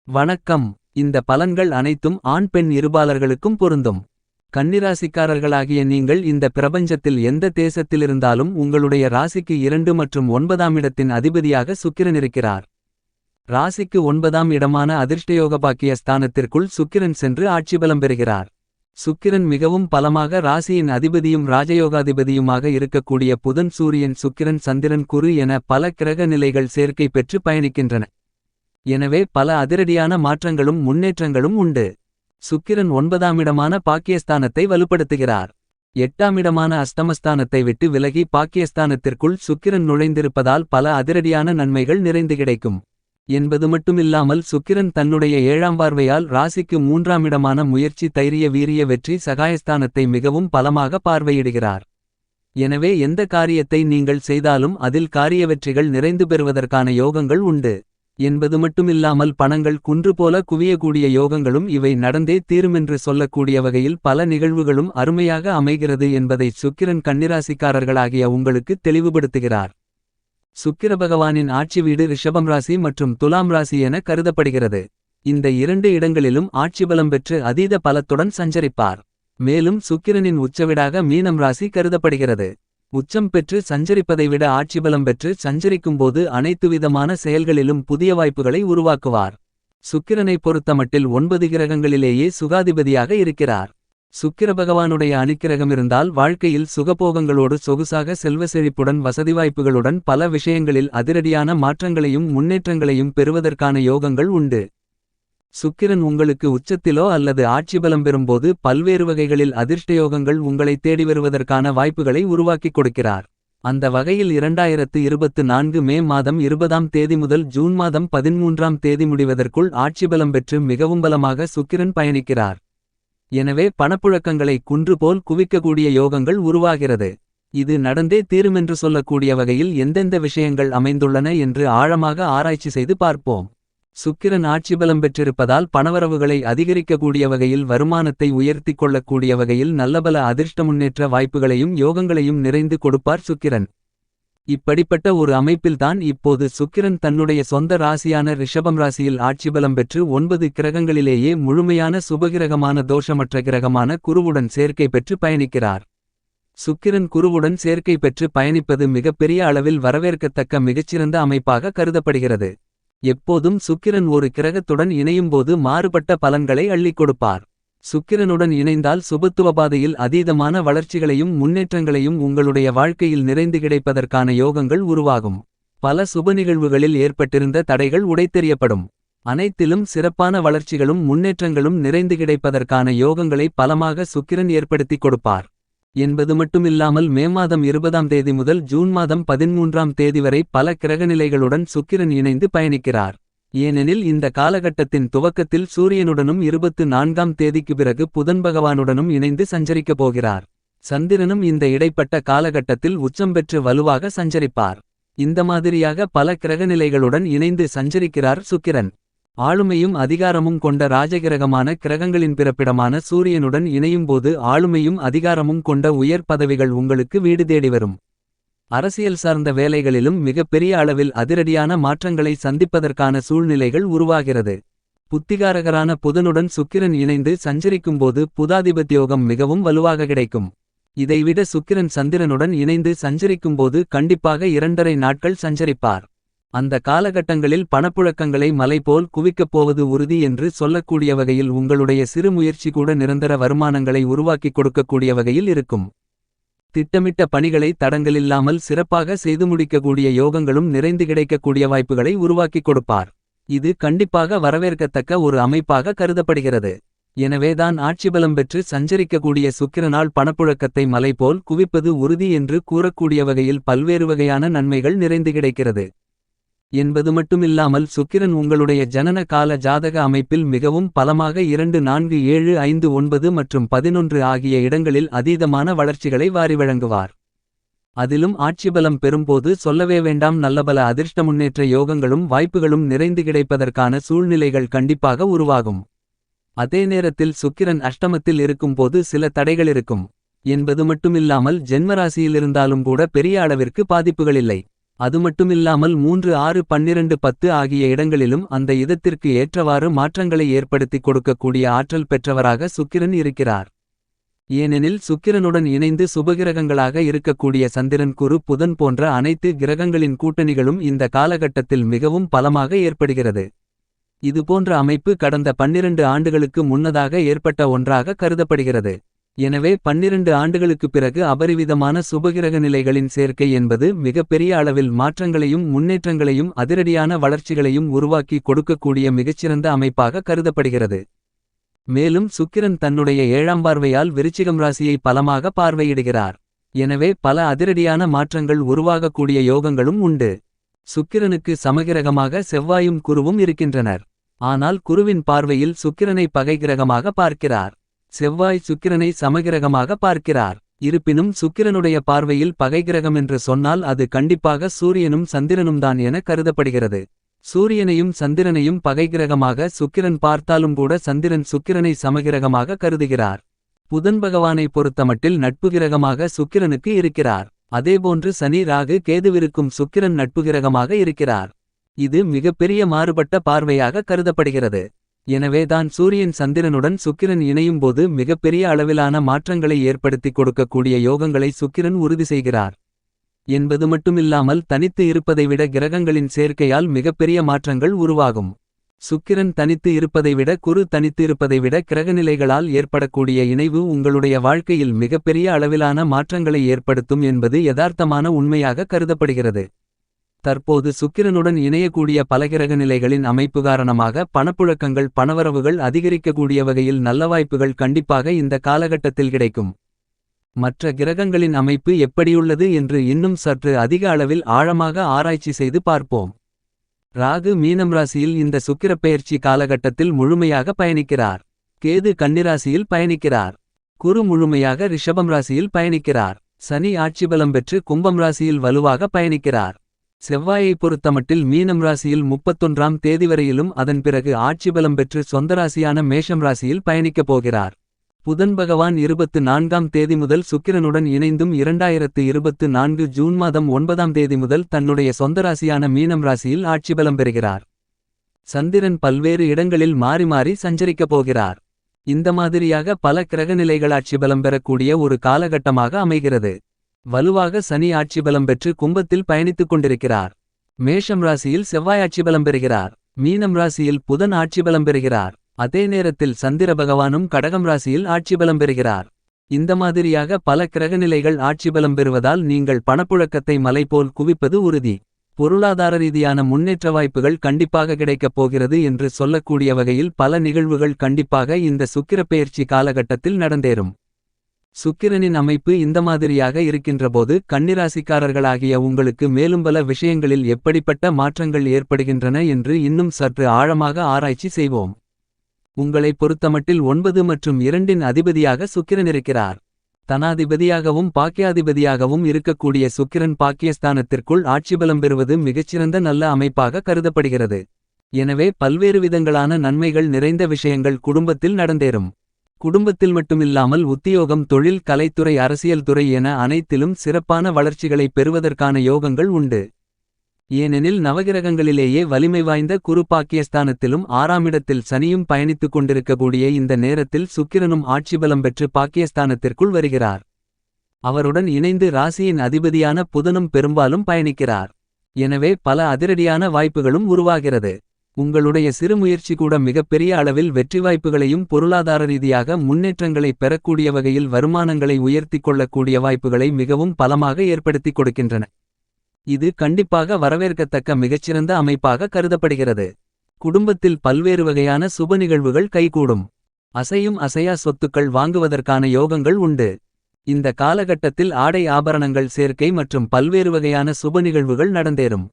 வணக்கம். இந்த பலன்கள் அனைத்தும் ஆண் பெண் இருபாலர்களுக்கும் பொருந்தும். கன்னிராசிக்காரர்களாகிய நீங்கள் இந்த பிரபஞ்சத்தில் எந்த தேசத்திலிருந்தாலும் உங்களுடைய ராசிக்கு 2 மற்றும் 9ஆம் இடத்தின் அதிபதியாக சுக்கிரன் இருக்கிறார். ராசிக்கு 9ஆம் இடமான அதிர்ஷ்டயோகபாக்கிய ஸ்தானத்திற்குள் சுக்கிரன் சென்று ஆட்சிபலம் பெறுகிறார். சுக்கிரன் மிகவும் பலமாக ராசியின் அதிபதியும் ராஜயோகாதிபதியுமாக இருக்கக்கூடிய புதன் சூரியன் சுக்கிரன் சந்திரன் குரு என பல கிரக நிலைகள் சேர்க்கை பெற்று பயணிக்கின்றன. எனவே பல அதிரடியான மாற்றங்களும் முன்னேற்றங்களும் உண்டு. சுக்கிரன் 9ஆம் இடமான பாக்கியஸ்தானத்தை வலுப்படுத்துகிறார். 8ஆம் இடமான அஸ்தமஸ்தானத்தை விட்டு விலகி பாக்கியஸ்தானத்திற்குள் சுக்கிரன் நுழைந்திருப்பதால் பல அதிரடியான நன்மைகள் நிறைந்து கிடைக்கும் என்பது மட்டுமில்லாமல் சுக்கிரன் தன்னுடைய 7ஆம் பார்வையால் ராசிக்கு 3ஆம் இடமான முயற்சி தைரிய வீரிய வெற்றி சகாயஸ்தானத்தை மிகவும் பலமாக பார்வையிடுகிறார். எனவே எந்த காரியத்தை நீங்கள் செய்தாலும் அதில் காரிய வெற்றிகள் நிறைந்து பெறுவதற்கான யோகங்கள் உண்டு என்பது மட்டுமில்லாமல் பணங்கள் குன்று போல குவியக்கூடிய யோகங்களும் இவை நடந்தே தீருமென்று சொல்லக்கூடிய வகையில் பல நிகழ்வுகளும் அருமையாக அமைகிறது என்பதை சுக்கிரன் கன்னிராசிக்காரர்களாகிய உங்களுக்கு தெளிவுபடுத்துகிறார். சுக்கிர பகவானின் ஆட்சி வீடு ரிஷபம் ராசி மற்றும் துலாம் ராசி என கருதப்படுகிறது. இந்த 2 இடங்களிலும் ஆட்சிபலம் பெற்று அதீத பலத்துடன் சஞ்சரிப்பார். மேலும் சுக்கிரனின் உச்சவிடாக மீனம் ராசி கருதப்படுகிறது. உச்சம் பெற்று சஞ்சரிப்பதை விட ஆட்சிபலம் பெற்று சஞ்சரிக்கும்போது அனைத்துவிதமான செயல்களிலும் புதிய வாய்ப்புகளை உருவாக்குவார். சுக்கிரனை பொறுத்தமட்டில் 9 கிரகங்களிலேயே சுகாதிபதியாக இருக்கிறார். சுக்கிர பகவானுடைய அனுக்கிரகம் இருந்தால் வாழ்க்கையில் சுகபோகங்களோடு சொகுசாக செல்வ செழிப்புடன் வசதிவாய்ப்புகளுடன் பல விஷயங்களில் அதிரடியான மாற்றங்களையும் முன்னேற்றங்களையும் பெறுவதற்கான யோகங்கள் உண்டு. சுக்கிரன் உங்களுக்கு உச்சத்திலோ அல்லது ஆட்சிபலம் பெறும்போது பல்வேறு வகைகளில் அதிர்ஷ்டயோகங்கள் உங்களை தேடி வருவதற்கான வாய்ப்புகளை உருவாக்கிக் கொடுக்கிறார். அந்த வகையில் 2024 மே மாதம் 20ஆம் தேதி முதல் ஜூன் மாதம் 13ஆம் தேதி முடிவதற்குள் ஆட்சிபலம் பெற்று மிகவும் பலமாக சுக்கிரன் பயணிக்கிறார். எனவே பணப்புழக்கங்களை குன்று போல் குவிக்கக்கூடிய யோகங்கள் உருவாகிறது. இது நடந்தே தீருமென்று சொல்லக்கூடிய வகையில் எந்தெந்த விஷயங்கள் அமைந்துள்ளன என்று ஆழமாக ஆராய்ச்சி செய்து பார்ப்போம். சுக்கிரன் ஆட்சிபலம் பெற்றிருப்பதால் பணவரவுகளை அதிகரிக்கக்கூடிய வகையில் வருமானத்தை உயர்த்திக் கொள்ளக்கூடிய வகையில் நல்லபல அதிர்ஷ்ட முன்னேற்ற வாய்ப்புகளையும் யோகங்களையும் நிறைந்து கொடுப்பார் சுக்கிரன். இப்படிப்பட்ட ஒரு அமைப்பில்தான் இப்போது சுக்கிரன் தன்னுடைய சொந்த ராசியான ரிஷபம் ராசியில் ஆட்சிபலம் பெற்று 9 கிரகங்களிலேயே முழுமையான சுபகிரகமான தோஷமற்ற கிரகமான குருவுடன் சேர்க்கை பெற்று பயணிக்கிறார். சுக்கிரன் குருவுடன் சேர்க்கை பெற்று பயணிப்பது மிகப்பெரிய அளவில் வரவேற்கத்தக்க மிகச்சிறந்த அமைப்பாக கருதப்படுகிறது. எப்போதும் சுக்கிரன் ஒரு கிரகத்துடன் இணையும்போது மாறுபட்ட பலன்களை அள்ளிக் கொடுப்பார். சுக்கிரனுடன் இணைந்தால் சுபத்துவபாதையில் அதீதமான வளர்ச்சிகளையும் முன்னேற்றங்களையும் உங்களுடைய வாழ்க்கையில் நிறைந்து கிடைப்பதற்கான யோகங்கள் உருவாகும். பல சுப நிகழ்வுகளில் ஏற்பட்டிருந்த தடைகள் உடைத்தெறியப்படும். அனைத்திலும் சிறப்பான வளர்ச்சிகளும் முன்னேற்றங்களும் நிறைந்து கிடைப்பதற்கான யோகங்களை பலமாக சுக்கிரன் ஏற்படுத்திக் கொடுப்பார் என்பது மட்டுமில்லாமல் மே மாதம் 20ஆம் தேதி முதல் ஜூன் மாதம் 13ஆம் தேதி வரை பல கிரகநிலைகளுடன் சுக்கிரன் இணைந்து பயணிக்கிறார். ஏனெனில் இந்த காலகட்டத்தின் துவக்கத்தில் சூரியனுடனும் 24ஆம் தேதிக்கு பிறகு புதன் பகவானுடனும் இணைந்து சஞ்சரிக்கப் போகிறார். சந்திரனும் இந்த இடைப்பட்ட காலகட்டத்தில் உச்சம் பெற்று வலுவாக சஞ்சரிப்பார். இந்த மாதிரியாக பல கிரகநிலைகளுடன் இணைந்து சஞ்சரிக்கிறார் சுக்கிரன். ஆளுமையும் அதிகாரமும் கொண்ட ராஜகிரகமான கிரகங்களின் பிறப்பிடமான சூரியனுடன் இணையும்போது ஆளுமையும் அதிகாரமும் கொண்ட உயர் பதவிகள் உங்களுக்கு வீடு தேடி வரும். அரசியல் சார்ந்த வேலைகளிலும் மிகப்பெரிய அளவில் அதிரடியான மாற்றங்களை சந்திப்பதற்கான சூழ்நிலைகள் உருவாகிறது. புத்திகாரகரான புதனுடன் சுக்கிரன் இணைந்து சஞ்சரிக்கும்போது புதாதிபத்யோகம் மிகவும் வலுவாக கிடைக்கும். இதைவிட சுக்கிரன் சந்திரனுடன் இணைந்து சஞ்சரிக்கும்போது கண்டிப்பாக 2.5 நாட்கள் சஞ்சரிப்பார். அந்த காலகட்டங்களில் பணப்புழக்கங்களை மலை போல் குவிக்கப் போவது உறுதி என்று சொல்லக்கூடிய வகையில் உங்களுடைய சிறு முயற்சி கூட நிரந்தர வருமானங்களை உருவாக்கிக் கொடுக்கக்கூடிய வகையில் இருக்கும். திட்டமிட்ட பணிகளை தடங்கலில்லாமல் சிறப்பாக செய்து முடிக்கக்கூடிய யோகங்களும் நிறைந்து கிடைக்கக்கூடிய வாய்ப்புகளை உருவாக்கிக் கொடுப்பார். இது கண்டிப்பாக வரவேற்கத்தக்க ஒரு அமைப்பாக கருதப்படுகிறது. எனவேதான் ஆட்சிபலம் பெற்று சஞ்சரிக்கக்கூடிய சுக்கிரனால் பணப்புழக்கத்தை மலை போல் குவிப்பது உறுதி என்று கூறக்கூடிய வகையில் பல்வேறு வகையான நன்மைகள் நிறைந்து கிடைக்கிறது என்பது மட்டுமில்லாமல் சுக்கிரன் உங்களுடைய ஜனன கால ஜாதக அமைப்பில் மிகவும் பலமாக 2 4 7 5 9 மற்றும் 11 ஆகிய இடங்களில் அதீதமான வளர்ச்சிகளை வாரி வழங்குவார். அதிலும் ஆட்சிபலம் பெறும்போது சொல்லவே வேண்டாம், நல்லபல அதிர்ஷ்ட முன்னேற்ற யோகங்களும் வாய்ப்புகளும் நிறைந்து கிடைப்பதற்கான சூழ்நிலைகள் கண்டிப்பாக உருவாகும். அதே நேரத்தில் சுக்கிரன் அஷ்டமத்தில் இருக்கும்போது சில தடைகள் இருக்கும் என்பது மட்டுமில்லாமல் ஜென்மராசியிலிருந்தாலும் கூட பெரிய அளவிற்கு பாதிப்புகளில்லை. அதுமட்டுமில்லாமல் 3 6 12 10 ஆகிய இடங்களிலும் அந்த இதத்திற்கு ஏற்றவாறு மாற்றங்களை ஏற்படுத்திக் கொடுக்கக்கூடிய ஆற்றல் பெற்றவராக சுக்கிரன் இருக்கிறார். ஏனெனில் சுக்கிரனுடன் இணைந்து சுபகிரகங்களாக இருக்கக்கூடிய சந்திரன் குரு புதன் போன்ற அனைத்து கிரகங்களின் கூட்டணிகளும் இந்த காலகட்டத்தில் மிகவும் பலமாக ஏற்படுகிறது. இதுபோன்ற அமைப்பு கடந்த 12 ஆண்டுகளுக்கு முன்னதாக ஏற்பட்ட ஒன்றாக கருதப்படுகிறது. எனவே 12 ஆண்டுகளுக்குப் பிறகு அபரிவிதமான சுபகிரக நிலைகளின் சேர்க்கை என்பது மிகப்பெரிய அளவில் மாற்றங்களையும் முன்னேற்றங்களையும் அதிரடியான வளர்ச்சிகளையும் உருவாக்கி கொடுக்கக்கூடிய மிகச்சிறந்த அமைப்பாக கருதப்படுகிறது. மேலும் சுக்கிரன் தன்னுடைய 7ஆம் பார்வையால் விருச்சிகம் ராசியை பலமாக பார்வையிடுகிறார். எனவே பல அதிரடியான மாற்றங்கள் உருவாகக்கூடிய யோகங்களும் உண்டு. சுக்கிரனுக்கு சமகிரகமாக செவ்வாயும் குருவும் இருக்கின்றனர். ஆனால் குருவின் பார்வையில் சுக்கிரனை பகைகிரகமாக பார்க்கிறார். செவ்வாய் சுக்கிரனை சமகிரகமாக பார்க்கிறார். இருப்பினும் சுக்கிரனுடைய பார்வையில் பகைகிரகமென்று சொன்னால் அது கண்டிப்பாக சூரியனும் சந்திரனும்தான் என கருதப்படுகிறது. சூரியனையும் சந்திரனையும் பகைகிரகமாக சுக்கிரன் பார்த்தாலும் கூட சந்திரன் சுக்கிரனை சமகிரகமாக கருதுகிறார். புதன் பகவானை பொறுத்தமட்டில் நட்புகிரகமாக சுக்கிரனுக்கு இருக்கிறார். அதேபோன்று சனி ராகு கேதுவிருக்கும் சுக்கிரன் நட்புகிரகமாக இருக்கிறார். இது மிகப்பெரிய மாறுபட்ட பார்வையாக கருதப்படுகிறது. எனவேதான் சூரியன் சந்திரனுடன் சுக்கிரன் இணையும்போது மிகப்பெரிய அளவிலான மாற்றங்களை ஏற்படுத்திக் கொடுக்கக்கூடிய யோகங்களை சுக்கிரன் உறுதி செய்கிறார் என்பது மட்டுமில்லாமல் தனித்து இருப்பதை விட கிரகங்களின் சேர்க்கையால் மிகப்பெரிய மாற்றங்கள் உருவாகும். சுக்கிரன் தனித்து இருப்பதை விட குரு தனித்து இருப்பதை விட கிரகநிலைகளால் ஏற்படக்கூடிய இணைவு உங்களுடைய வாழ்க்கையில் மிகப்பெரிய அளவிலான மாற்றங்களை ஏற்படுத்தும் என்பது யதார்த்தமான உண்மையாக கருதப்படுகிறது. தற்போது சுக்கிரனுடன் இணையக்கூடிய பல கிரக நிலைகளின் அமைப்பு காரணமாக பணப்புழக்கங்கள் பணவரவுகள் அதிகரிக்கக்கூடிய வகையில் நல்ல வாய்ப்புகள் கண்டிப்பாக இந்த காலகட்டத்தில் கிடைக்கும். மற்ற கிரகங்களின் அமைப்பு எப்படியுள்ளது என்று இன்னும் சற்று அதிக அளவில் ஆழமாக ஆராய்ச்சி செய்து பார்ப்போம். ராகு மீனம் ராசியில் இந்த சுக்கிரப்பெயர்ச்சி காலகட்டத்தில் முழுமையாக பயணிக்கிறார். கேது கன்னிராசியில் பயணிக்கிறார். குரு முழுமையாக ரிஷபம் ராசியில் பயணிக்கிறார். சனி ஆட்சிபலம் பெற்று கும்பம் ராசியில் வலுவாக பயணிக்கிறார். செவ்வாயை பொறுத்தமட்டில் மீனம் ராசியில் 31ஆம் தேதி வரையிலும் அதன் பிறகு ஆட்சிபலம் பெற்று சொந்த ராசியான மேஷம் ராசியில் பயணிக்கப் போகிறார். புதன் பகவான் 24ஆம் தேதி முதல் சுக்கிரனுடன் இணைந்தும் 2024 ஜூன் மாதம் 9ஆம் தேதி முதல் தன்னுடைய சொந்த ராசியான மீனம் ராசியில் ஆட்சிபலம் பெறுகிறார். சந்திரன் பல்வேறு இடங்களில் மாறி மாறி சஞ்சரிக்கப் போகிறார். இந்த மாதிரியாக பல கிரகநிலைகள் ஆட்சிபலம் பெறக்கூடிய ஒரு காலகட்டமாக அமைகிறது. வலுவாக சனி ஆட்சிபலம் பெற்று கும்பத்தில் பயணித்துக் கொண்டிருக்கிறார். மேஷம் ராசியில் செவ்வாய் ஆட்சிபலம் பெறுகிறார். மீனம் ராசியில் புதன் ஆட்சிபலம் பெறுகிறார். அதே நேரத்தில் சந்திர பகவானும் கடகம் ராசியில் ஆட்சிபலம் பெறுகிறார். இந்த மாதிரியாக பல கிரகநிலைகள் ஆட்சிபலம் பெறுவதால் நீங்கள் பணப்புழக்கத்தை மலை போல் குவிப்பது உறுதி. பொருளாதார ரீதியான முன்னேற்ற வாய்ப்புகள் கண்டிப்பாக கிடைக்கப் போகிறது என்று சொல்லக்கூடிய வகையில் பல நிகழ்வுகள் கண்டிப்பாக இந்த சுக்கிரப்பெயர்ச்சி காலகட்டத்தில் நடந்தேறும். சுக்கிரனின் அமைப்பு இந்த மாதிரியாக இருக்கின்றபோது கன்னிராசிக்காரர்களாகிய உங்களுக்கு மேலும் பல விஷயங்களில் எப்படிப்பட்ட மாற்றங்கள் ஏற்படுகின்றன என்று இன்னும் சற்று ஆழமாக ஆராய்ச்சி செய்வோம். உங்களை பொறுத்தமட்டில் 9 மற்றும் 2இன் அதிபதியாக சுக்கிரன் இருக்கிறார். தனாதிபதியாகவும் பாக்கியாதிபதியாகவும் இருக்கக்கூடிய சுக்கிரன் பாக்கியஸ்தானத்திற்குள் ஆட்சிபலம் பெறுவது மிகச்சிறந்த நல்ல அமைப்பாக கருதப்படுகிறது. எனவே பல்வேறு விதங்களான நன்மைகள் நிறைந்த விஷயங்கள் குடும்பத்தில் நடந்தேறும். குடும்பத்தில் மட்டுமில்லாமல் உத்தியோகம் தொழில் கலைத்துறை அரசியல் துறை என அனைத்திலும் சிறப்பான வளர்ச்சிகளை பெறுவதற்கான யோகங்கள் உண்டு. ஏனெனில் நவகிரகங்களிலேயே வலிமை வாய்ந்த குரு பாக்கியஸ்தானத்திலும் 6ஆம் இடத்தில் சனியும் பயணித்துக் கொண்டிருக்கக்கூடிய இந்த நேரத்தில் சுக்கிரனும் ஆட்சிபலம் பெற்று பாக்கியஸ்தானத்திற்குள் வருகிறார். அவருடன் இணைந்து ராசியின் அதிபதியான புதனும் பெரும்பாலும் பயணிக்கிறார். எனவே பல அதிரடியான வாய்ப்புகளும் உருவாகிறது. உங்களுடைய சிறு முயற்சி கூட மிகப்பெரிய அளவில் வெற்றி வாய்ப்புகளையும் பொருளாதார ரீதியாக முன்னேற்றங்களை பெறக்கூடிய வகையில் வருமானங்களை உயர்த்திக் கொள்ளக்கூடிய வாய்ப்புகளை மிகவும் பலமாக ஏற்படுத்திக் கொடுக்கின்றன. இது கண்டிப்பாக வரவேற்கத்தக்க மிகச்சிறந்த அமைப்பாக கருதப்படுகிறது. குடும்பத்தில் பல்வேறு வகையான சுப நிகழ்வுகள் கைகூடும். அசையும் அசையா சொத்துக்கள் வாங்குவதற்கான யோகங்கள் உண்டு. இந்த காலகட்டத்தில் ஆடை ஆபரணங்கள் சேர்க்கை மற்றும் பல்வேறு வகையான சுப நிகழ்வுகள் நடந்தேறும்.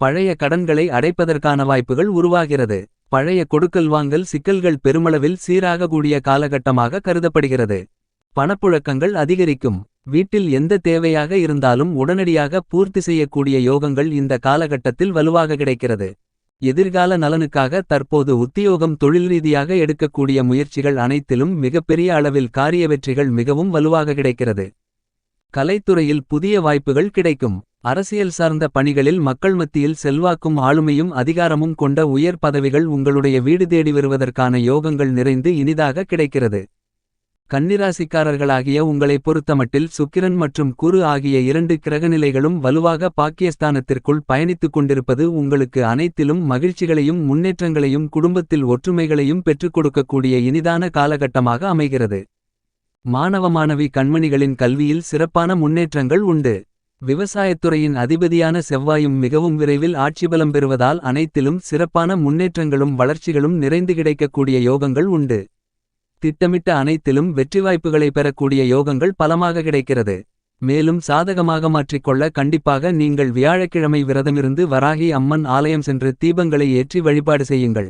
பழைய கடன்களை அடைப்பதற்கான வாய்ப்புகள் உருவாகிறது. பழைய கொடுக்கல் வாங்கல் சிக்கல்கள் பெருமளவில் சீராக கூடிய காலகட்டமாக கருதப்படுகிறது. பணப்புழக்கங்கள் அதிகரிக்கும். வீட்டில் எந்த தேவையாக இருந்தாலும் உடனடியாக பூர்த்தி செய்யக்கூடிய யோகங்கள் இந்த காலகட்டத்தில் வலுவாக கிடைக்கிறது. எதிர்கால நலனுக்காக தற்போது உத்தியோகம் தொழில் ரீதியாக எடுக்கக்கூடிய முயற்சிகள் அனைத்திலும் மிகப்பெரிய அளவில் காரிய வெற்றிகள் மிகவும் வலுவாக கிடைக்கிறது. கலைத்துறையில் புதிய வாய்ப்புகள் கிடைக்கும். அரசியல் சார்ந்த பணிகளில் மக்கள் மத்தியில் செல்வாக்கும் ஆளுமையும் அதிகாரமும் கொண்ட உயர் பதவிகள் உங்களுடைய வீடு தேடி வருவதற்கான யோகங்கள் நிறைந்து இனிதாக கிடைக்கிறது. கன்னிராசிக்காரர்களாகிய உங்களைப் பொறுத்தமட்டில் சுக்கிரன் மற்றும் குரு ஆகிய 2 கிரகநிலைகளும் வலுவாக பாக்கியஸ்தானத்திற்குள் பயணித்துக் கொண்டிருப்பது உங்களுக்கு அனைத்திலும் மகிழ்ச்சிகளையும் முன்னேற்றங்களையும் குடும்பத்தில் ஒற்றுமைகளையும் பெற்றுக் கொடுக்கக்கூடிய இனிதான காலகட்டமாக அமைகிறது. மாணவ மாணவி கண்மணிகளின் கல்வியில் சிறப்பான முன்னேற்றங்கள் உண்டு. விவசாயத்துறையின் அதிபதியான செவ்வாயும் மிகவும் விரைவில் ஆட்சிபலம் பெறுவதால் அனைத்திலும் சிறப்பான முன்னேற்றங்களும் வளர்ச்சிகளும் நிறைந்து கிடைக்கக்கூடிய யோகங்கள் உண்டு. திட்டமிட்ட அனைத்திலும் வெற்றி வாய்ப்புகளை பெறக்கூடிய யோகங்கள் பலமாக கிடைக்கிறது. மேலும் சாதகமாக மாற்றிக்கொள்ள கண்டிப்பாக நீங்கள் வியாழக்கிழமை விரதமிருந்து வராகி அம்மன் ஆலயம் சென்று தீபங்களை ஏற்றி வழிபாடு செய்யுங்கள்.